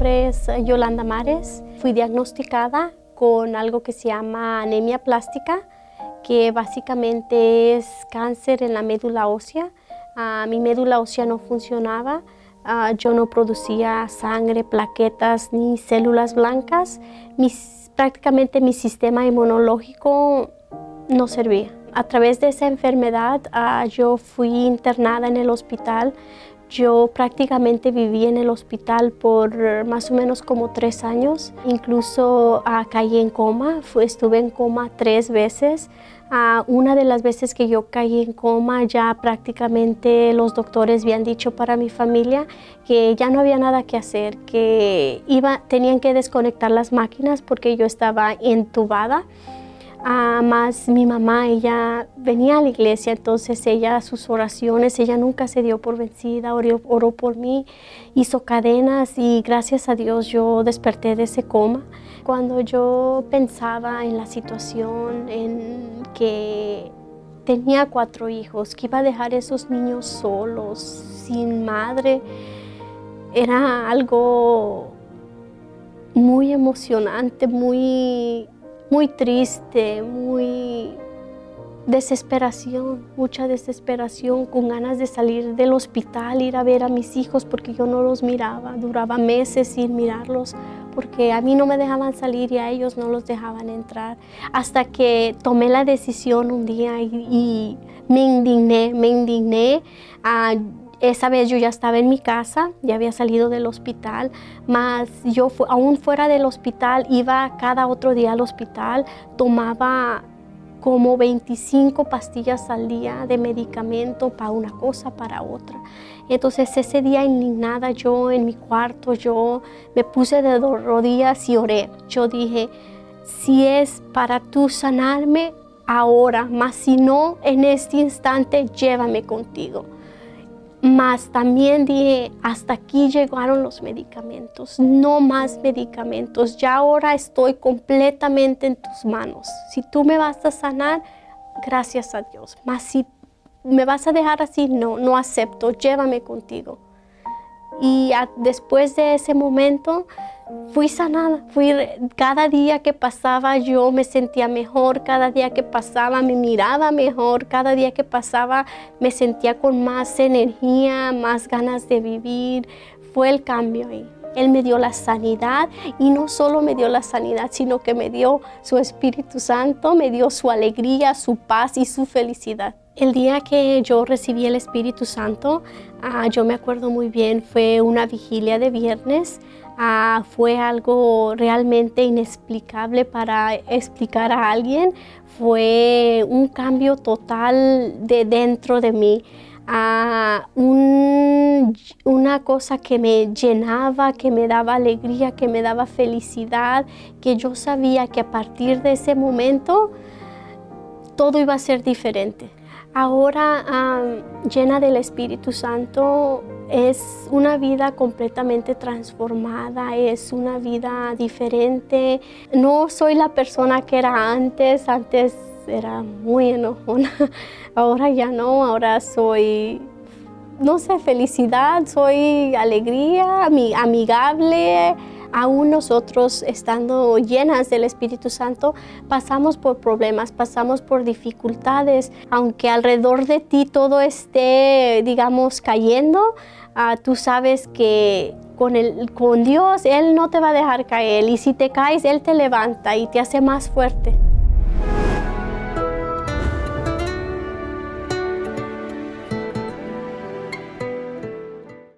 nombre es Yolanda Mares. Fui diagnosticada con algo que se llama anemia plástica, que básicamente es cáncer en la médula ósea. Mi médula ósea no funcionaba, yo no producía sangre, plaquetas ni células blancas. Prácticamente mi sistema inmunológico no servía. A través de esa enfermedad yo fui internada en el hospital. Yo prácticamente viví en el hospital por más o menos como 3 años. Incluso caí en coma, estuve en coma 3 veces. Una de las veces que yo caí en coma, ya prácticamente los doctores habían dicho para mi familia que ya no había nada que hacer, que tenían que desconectar las máquinas porque yo estaba entubada. Más mi mamá, ella venía a la iglesia, entonces ella, sus oraciones, ella nunca se dio por vencida, oró por mí, hizo cadenas y gracias a Dios yo desperté de ese coma. Cuando yo pensaba en la situación, en que tenía 4 hijos, que iba a dejar a esos niños solos, sin madre, era algo muy emocionante, muy triste, mucha desesperación, con ganas de salir del hospital, ir a ver a mis hijos porque yo no los miraba. Duraba meses sin mirarlos porque a mí no me dejaban salir y a ellos no los dejaban entrar. Hasta que tomé la decisión un día y me indigné. Esa vez yo ya estaba en mi casa, ya había salido del hospital, mas yo aún fuera del hospital iba cada otro día al hospital, tomaba como 25 pastillas al día de medicamento para una cosa, para otra. Entonces ese día indignada yo en mi cuarto, yo me puse de rodillas y oré. Yo dije, si es para tú sanarme ahora, mas si no en este instante, llévame contigo. Mas también dije, hasta aquí llegaron los medicamentos, no más medicamentos. Ya ahora estoy completamente en tus manos. Si tú me vas a sanar, gracias a Dios. Mas si me vas a dejar así, no acepto, llévame contigo. Y después de ese momento, fui sanada. Cada día que pasaba yo me sentía mejor, cada día que pasaba me miraba mejor, cada día que pasaba me sentía con más energía, más ganas de vivir. Fue el cambio ahí. Él me dio la sanidad y no solo me dio la sanidad, sino que me dio su Espíritu Santo, me dio su alegría, su paz y su felicidad. El día que yo recibí el Espíritu Santo, yo me acuerdo muy bien, fue una vigilia de viernes. Fue algo realmente inexplicable para explicar a alguien. Fue un cambio total de dentro de mí. Una cosa que me llenaba, que me daba alegría, que me daba felicidad, que yo sabía que a partir de ese momento todo iba a ser diferente. Ahora, llena del Espíritu Santo, es una vida completamente transformada, es una vida diferente. No soy la persona que era antes era muy enojona. Ahora ya no, ahora soy, no sé, felicidad, soy alegría, amigable. Aún nosotros, estando llenas del Espíritu Santo, pasamos por problemas, pasamos por dificultades. Aunque alrededor de ti todo esté, digamos, cayendo, tú sabes que con Dios, Él no te va a dejar caer. Y si te caes, Él te levanta y te hace más fuerte.